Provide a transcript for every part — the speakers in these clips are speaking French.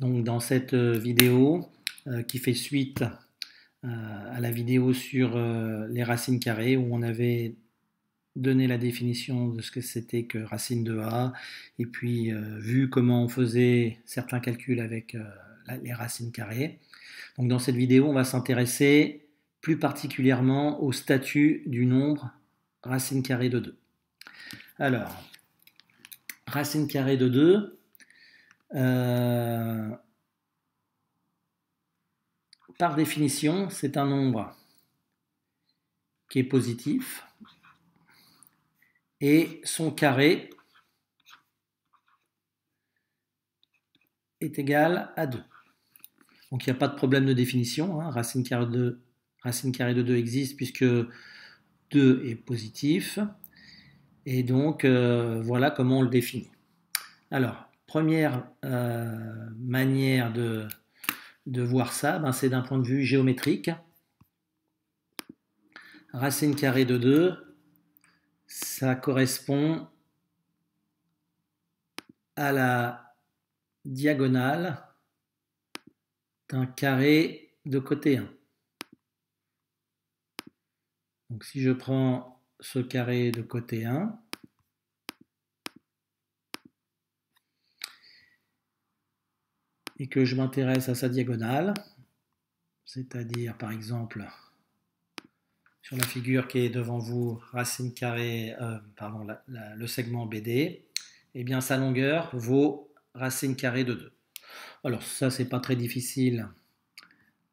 Donc dans cette vidéo qui fait suite à la vidéo sur les racines carrées où on avait donné la définition de ce que c'était que racine de A et puis vu comment on faisait certains calculs avec les racines carrées. Donc dans cette vidéo, on va s'intéresser plus particulièrement au statut du nombre racine carrée de 2. Alors, racine carrée de 2, par définition, c'est un nombre qui est positif et son carré est égal à 2. Donc il n'y a pas de problème de définition, hein. Racine carrée de 2 existe puisque 2 est positif. Et donc voilà comment on le définit. Alors, première manière de voir ça, c'est d'un point de vue géométrique. Racine carrée de 2, ça correspond à la diagonale d'un carré de côté 1. Donc si je prends ce carré de côté 1, et que je m'intéresse à sa diagonale, c'est-à-dire par exemple sur la figure qui est devant vous, racine carrée, le segment BD, eh bien sa longueur vaut racine carrée de 2. Alors ça, c'est pas très difficile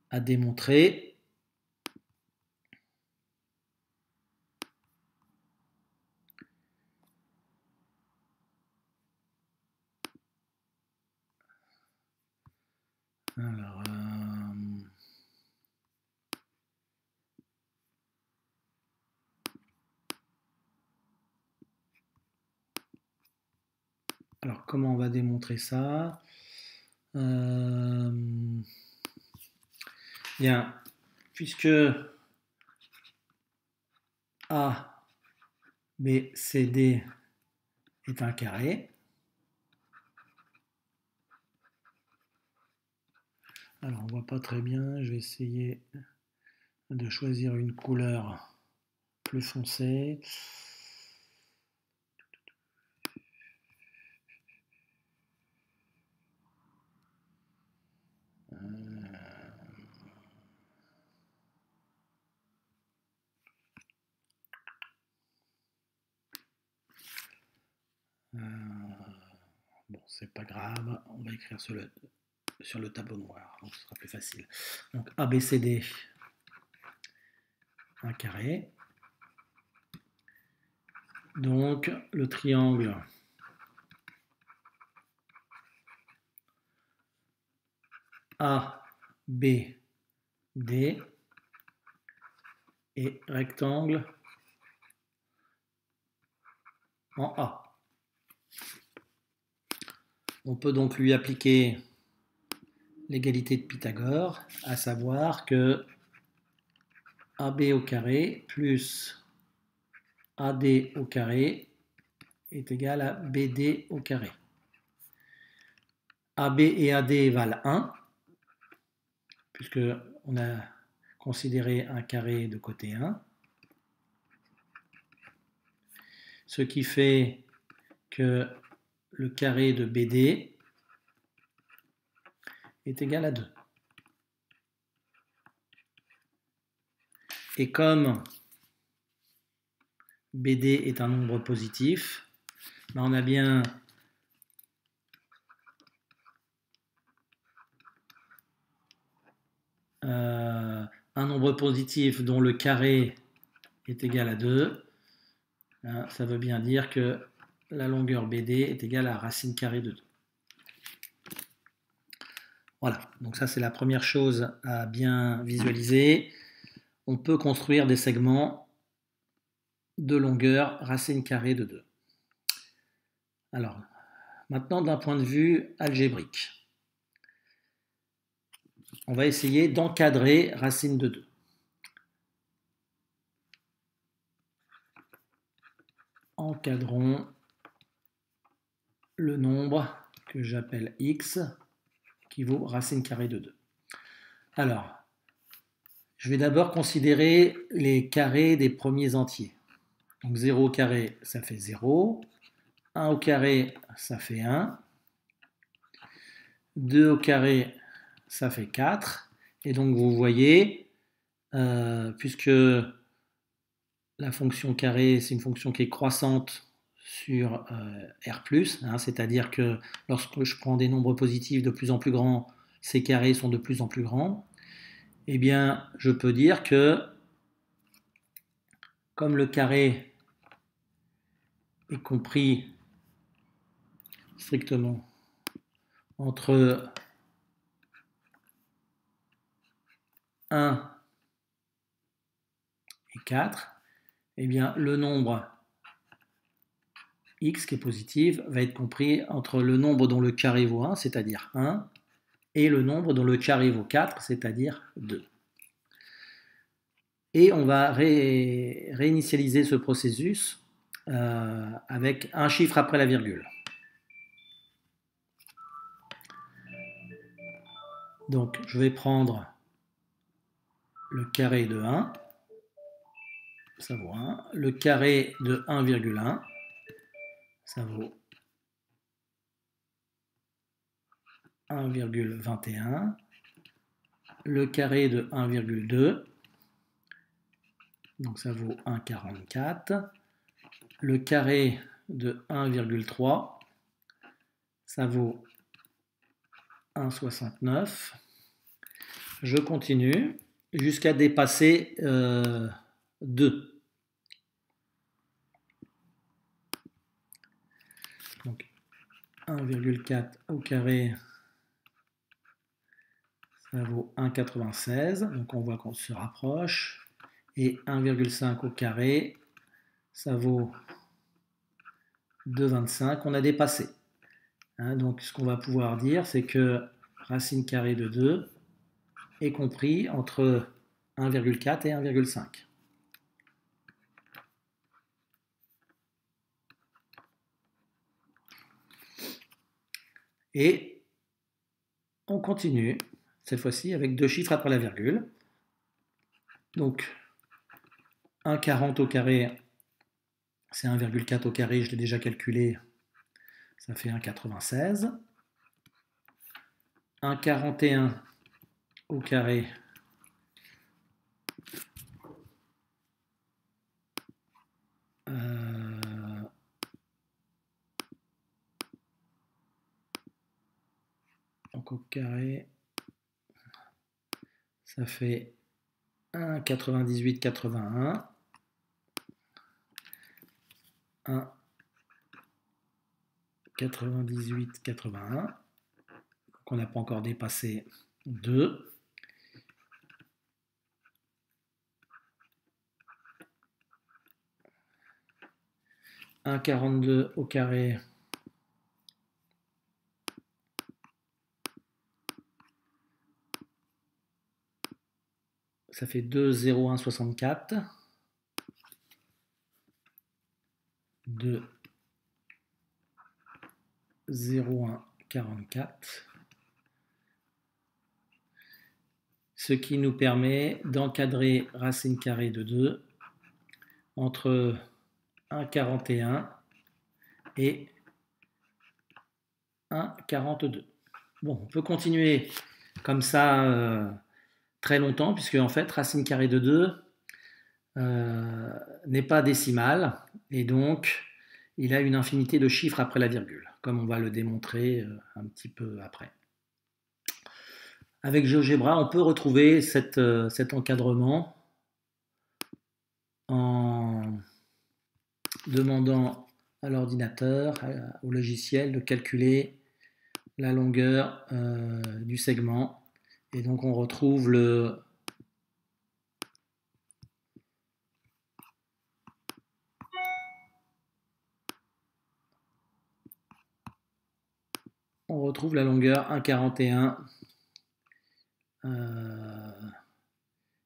à démontrer. Alors comment on va démontrer ça? Bien, puisque A, B, C, D est un carré, alors on voit pas très bien, je vais essayer de choisir une couleur plus foncée. Bon, c'est pas grave, on va écrire sur le tableau noir, donc ce sera plus facile. Donc ABCD, un carré. Donc le triangle ABD et rectangle en A. On peut donc lui appliquer l'égalité de Pythagore, à savoir que AB au carré plus AD au carré est égal à BD au carré. AB et AD valent 1, puisque on a considéré un carré de côté 1. Ce qui fait que le carré de BD est égal à 2. Et comme BD est un nombre positif, on a bien un nombre positif dont le carré est égal à 2. Ça veut bien dire que la longueur BD est égale à racine carrée de 2. Voilà, donc ça c'est la première chose à bien visualiser. On peut construire des segments de longueur racine carrée de 2. Alors, maintenant d'un point de vue algébrique, on va essayer d'encadrer racine de 2. Encadrons le nombre que j'appelle x qui vaut racine carrée de 2. Alors, je vais d'abord considérer les carrés des premiers entiers. Donc 0 au carré, ça fait 0. 1 au carré, ça fait 1. 2 au carré, ça fait 4. Et donc vous voyez, puisque la fonction carré, c'est une fonction qui est croissante sur R+, c'est-à-dire que lorsque je prends des nombres positifs de plus en plus grands, ces carrés sont de plus en plus grands, eh bien, je peux dire que comme le carré est compris strictement entre 1 et 4, eh bien, le nombre x qui est positif va être compris entre le nombre dont le carré vaut 1, c'est-à-dire 1, et le nombre dont le carré vaut 4, c'est-à-dire 2. Et on va réinitialiser ce processus avec un chiffre après la virgule. Donc je vais prendre le carré de 1, ça vaut 1, le carré de 1,1, ça vaut 1,21, le carré de 1,2, donc ça vaut 1,44, le carré de 1,3, ça vaut 1,69. Je continue jusqu'à dépasser 2. Donc 1,4 au carré, ça vaut 1,96. Donc on voit qu'on se rapproche. Et 1,5 au carré, ça vaut 2,25. On a dépassé. Donc ce qu'on va pouvoir dire, c'est que racine carrée de 2 est compris entre 1,4 et 1,5. Et on continue, cette fois-ci, avec deux chiffres après la virgule. Donc 1,40 au carré, c'est 1,4 au carré, je l'ai déjà calculé, ça fait 1,96. 1,41 au carré, donc au carré, ça fait 1,9881, 1,9881, donc on n'a pas encore dépassé 2. 1,42 au carré, ça fait 2,0164. 2,0144. Ce qui nous permet d'encadrer racine carrée de 2 entre 1,41 et 1,42. Bon, on peut continuer comme ça très longtemps, puisque en fait, racine carrée de 2 n'est pas décimale, et donc il a une infinité de chiffres après la virgule, comme on va le démontrer un petit peu après. Avec GeoGebra, on peut retrouver cet encadrement en demandant à l'ordinateur, au logiciel, de calculer la longueur du segment. Et donc on retrouve la longueur 1,41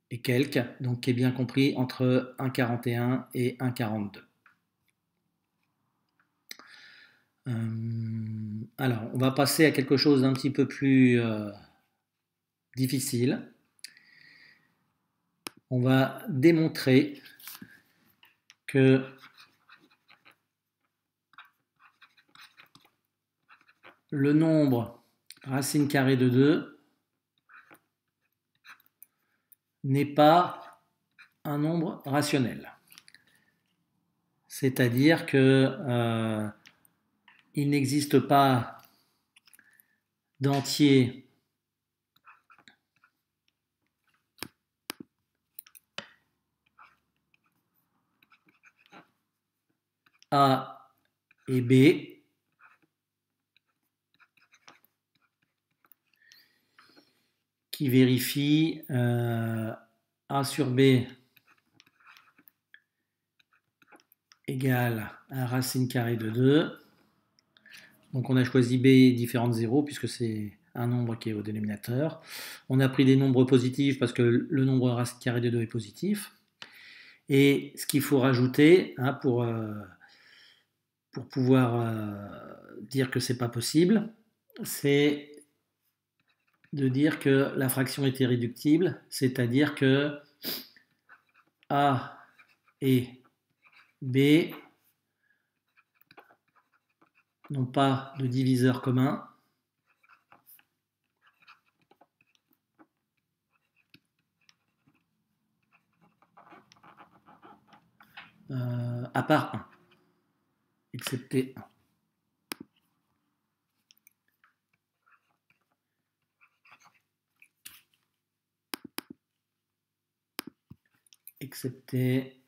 et quelques, donc qui est bien compris entre 1,41 et 1,42. Alors, on va passer à quelque chose d'un petit peu plus difficile. On va démontrer que le nombre racine carrée de 2 n'est pas un nombre rationnel. C'est-à-dire que il n'existe pas d'entier A et B qui vérifient A sur B égale à racine carrée de 2. Donc on a choisi B différent de 0 puisque c'est un nombre qui est au dénominateur. On a pris des nombres positifs parce que le nombre racine carrée de 2 est positif. Et ce qu'il faut rajouter pour pouvoir dire que c'est pas possible, c'est de dire que la fraction est irréductible, c'est-à-dire que A et B n'ont pas de diviseur commun. À part 1, excepté 1. Excepté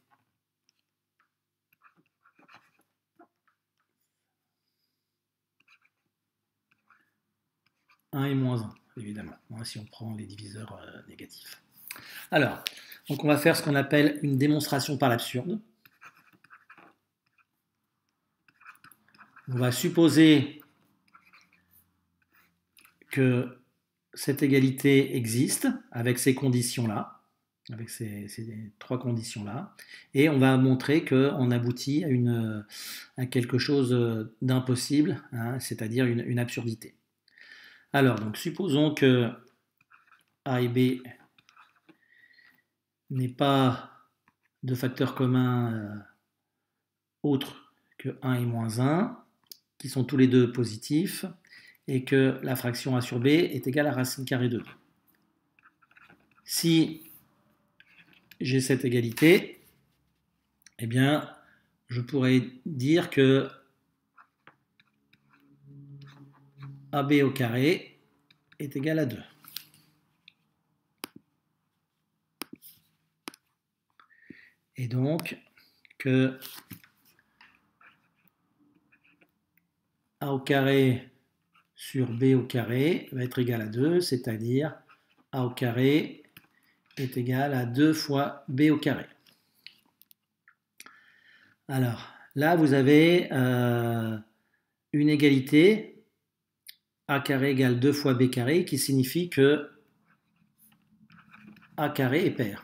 1 et moins 1, évidemment, si on prend les diviseurs négatifs. Alors, donc on va faire ce qu'on appelle une démonstration par l'absurde. On va supposer que cette égalité existe avec ces conditions-là, avec ces 3 conditions-là, et on va montrer qu'on aboutit à quelque chose d'impossible, c'est-à-dire une absurdité. Alors, donc, supposons que A et B n'aient pas de facteur commun autre que 1 et moins 1, qui sont tous les deux positifs, et que la fraction A sur B est égale à racine carrée de 2. Si j'ai cette égalité, eh bien, je pourrais dire que AB au carré est égal à 2. Et donc, que A au carré sur B au carré va être égal à 2, c'est-à-dire A au carré est égal à 2 fois B au carré. Alors, là, vous avez une égalité A carré égale 2 fois B carré, qui signifie que A carré est pair.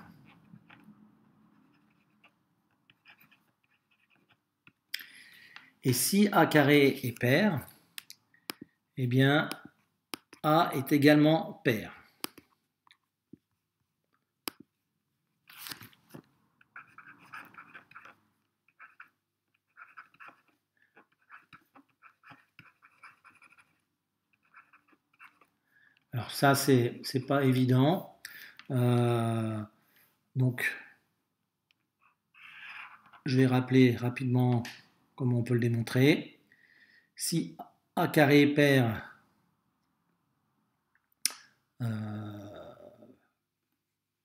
Et si A carré est pair, eh bien, A est également pair. Alors ça, c'est pas évident. Donc, je vais rappeler rapidement comment on peut le démontrer. Si A carré est pair,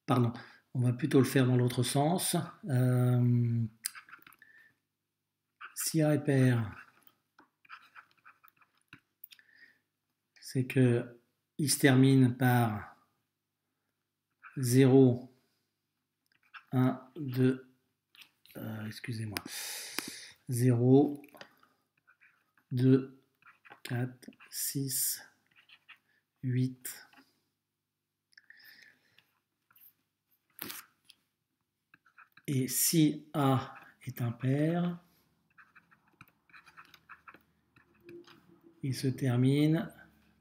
pardon, on va plutôt le faire dans l'autre sens. Si A est pair, c'est que il se termine par 0, 1, 2, excusez-moi, 0, 2, 4, 6, 8, et si A est impair, il se termine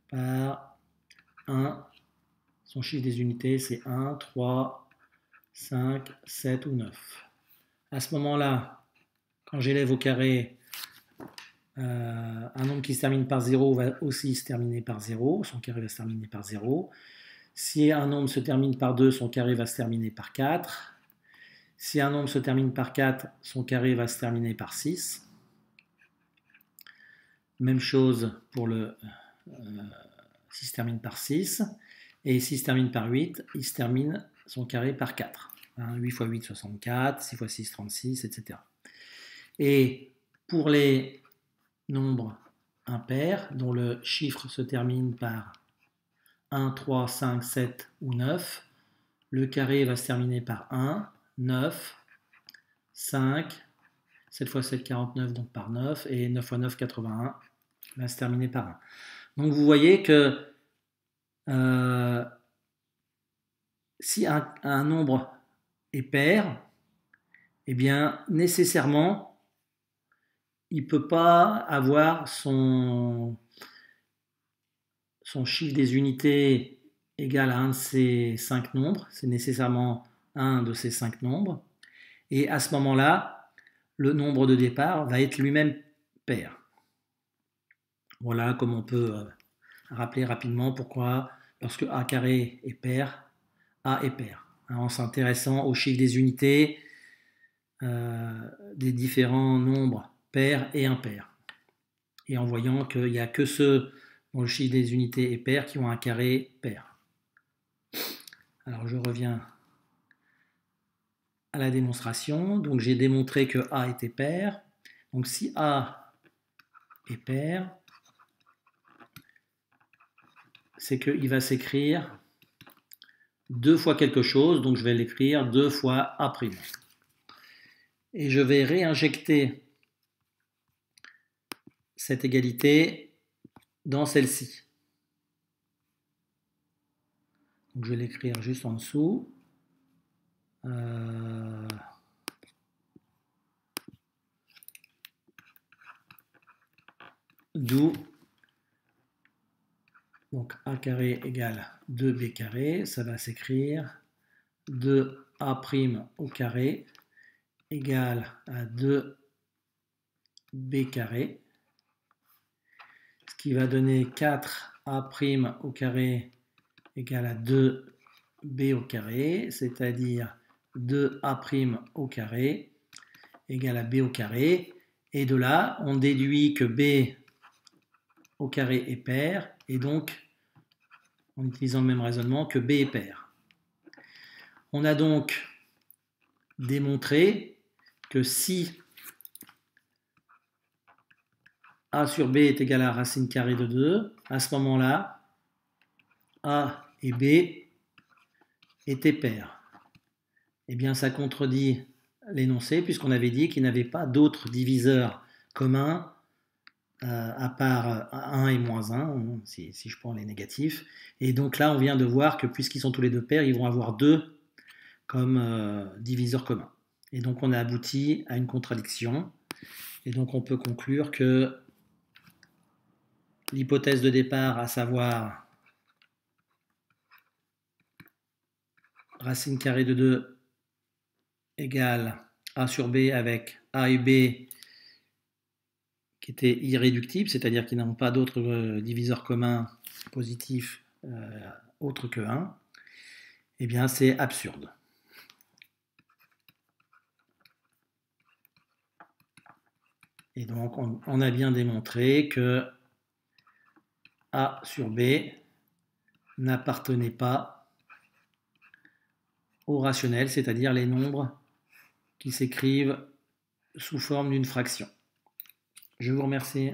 par 1. Son chiffre des unités, c'est 1, 3, 5, 7 ou 9. À ce moment-là, quand j'élève au carré, un nombre qui se termine par 0 va aussi se terminer par 0. Son carré va se terminer par 0. Si un nombre se termine par 2, son carré va se terminer par 4. Si un nombre se termine par 4, son carré va se terminer par 6. Même chose pour le s'il se termine par 6. Et s'il se termine par 8, il se termine son carré par 4. 8 x 8, 64. 6 x 6, 36, etc. Et pour les nombres impairs, dont le chiffre se termine par 1, 3, 5, 7 ou 9, le carré va se terminer par 1, 9, 5, 7 x 7, 49, donc par 9, et 9 x 9, 81, va se terminer par 1. Donc vous voyez que si un nombre est pair, eh bien nécessairement, il ne peut pas avoir son chiffre des unités égal à un de ces 5 nombres. C'est nécessairement un de ces 5 nombres. Et à ce moment-là, le nombre de départ va être lui-même pair. Voilà comme on peut rappeler rapidement pourquoi, lorsque A carré est pair, A est pair. En s'intéressant au chiffre des unités des différents nombres pairs et impairs. Et en voyant qu'il n'y a que ceux dont le chiffre des unités est pair qui ont un carré pair. Alors je reviens à la démonstration. Donc j'ai démontré que A était pair. Donc si A est pair, c'est qu'il va s'écrire 2 fois quelque chose, donc je vais l'écrire 2 fois A'. Et je vais réinjecter cette égalité dans celle-ci. Donc je vais l'écrire juste en dessous. D'où donc A carré égale 2B carré, ça va s'écrire 2A' au carré égale à 2B carré, ce qui va donner 4A' au carré égale à 2B au carré, c'est-à-dire 2A' au carré égale à B au carré. Et de là, on déduit que B au carré est pair, et donc, en utilisant le même raisonnement, que B est pair. On a donc démontré que si A sur B est égal à racine carrée de 2, à ce moment-là, A et B étaient pairs. Eh bien, ça contredit l'énoncé, puisqu'on avait dit qu'il n'avait pas d'autres diviseurs communs à part 1 et moins 1, si je prends les négatifs. Et donc là, on vient de voir que puisqu'ils sont tous les deux pairs, ils vont avoir 2 comme diviseurs communs. Et donc on a abouti à une contradiction. Et donc on peut conclure que l'hypothèse de départ, à savoir racine carrée de 2 égale A sur B avec A et B qui étaient irréductibles, c'est-à-dire qu'ils n'ont pas d'autres diviseurs communs positifs autres que 1, eh bien c'est absurde. Et donc on a bien démontré que A sur B n'appartenait pas au rationnel, c'est-à-dire les nombres qui s'écrivent sous forme d'une fraction. Je vous remercie.